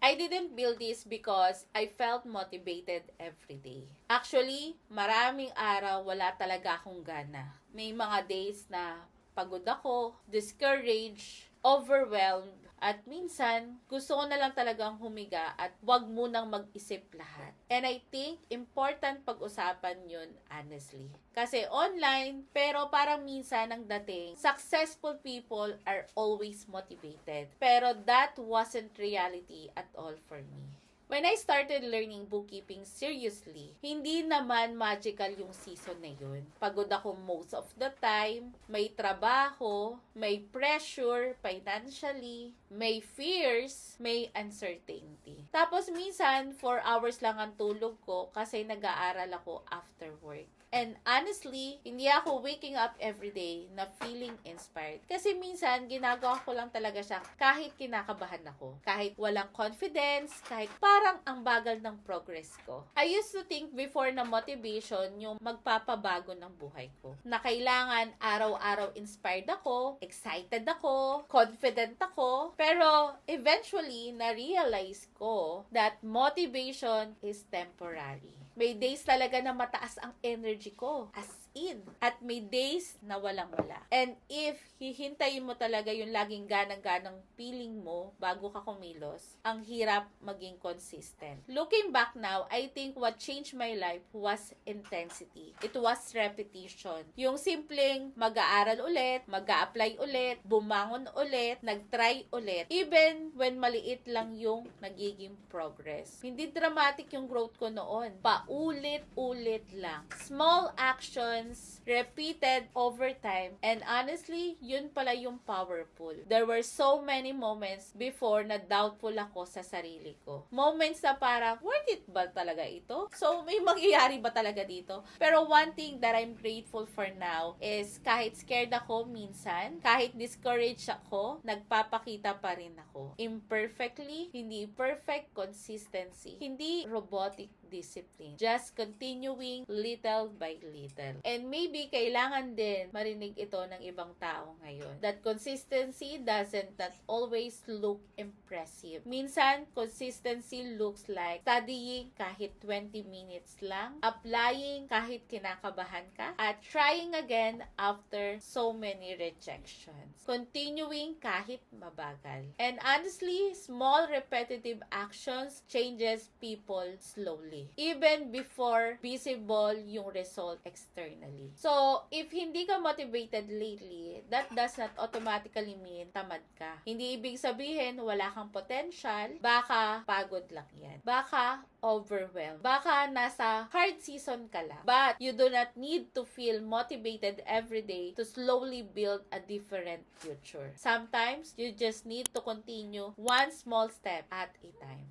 I didn't build this because I felt motivated every day. Actually, maraming araw wala talaga akong gana. May mga days na pagod ako, discouraged, overwhelmed, at minsan, gusto ko na lang talagang humiga at wag munang mag-isip lahat. And I think, important pag-usapan yun, honestly. Kasi online, pero parang minsan ang dating, successful people are always motivated. Pero that wasn't reality at all for me. When I started learning bookkeeping seriously, hindi naman magical yung season na yun. Pagod ako most of the time, may trabaho, may pressure financially, may fears, may uncertainty. Tapos minsan, 4 hours lang ang tulog ko kasi nag-aaral ako after work. And honestly, hindi ako waking up every day na feeling inspired. Kasi minsan, ginagawa ko lang talaga siya kahit kinakabahan ako. Kahit walang confidence, kahit parang ang bagal ng progress ko. I used to think before na motivation yung magpapabago ng buhay ko. Na kailangan araw-araw inspired ako, excited ako, confident ako. Pero eventually, na-realize ko that motivation is temporary. May days talaga na mataas ang energy ko. As in. At may days na walang-wala. And if hihintayin mo talaga yung laging ganang-ganang feeling mo bago ka kumilos, ang hirap maging consistent. Looking back now, I think what changed my life was intensity. It was repetition. Yung simpleng mag-aaral ulit, mag-a-apply ulit, bumangon ulit, nag-try ulit. Even when maliit lang yung nagiging progress. Hindi dramatic yung growth ko noon. Paulit-ulit lang. Small actions, repeated over time. And honestly, yun pala yung powerful. There were so many moments before na doubtful ako sa sarili ko. Moments na parang, worth it ba talaga ito? So, may mangyayari ba talaga dito? Pero one thing that I'm grateful for now is kahit scared ako minsan, kahit discouraged ako, nagpapakita pa rin ako. Imperfectly, hindi perfect consistency, hindi robotic discipline. Just continuing little by little. And maybe kailangan din marinig ito ng ibang tao ngayon. That consistency doesn't not always look impressive. Minsan, consistency looks like studying kahit 20 minutes lang, applying kahit kinakabahan ka, at trying again after so many rejections. Continuing kahit mabagal. And honestly, small repetitive actions changes people slowly. Even before visible yung result externally. So, if hindi ka motivated lately, that does not automatically mean tamad ka. Hindi ibig sabihin wala kang potential, baka pagod lang yan. Baka overwhelmed. Baka nasa hard season ka lang. But you do not need to feel motivated every day to slowly build a different future. Sometimes, you just need to continue one small step at a time.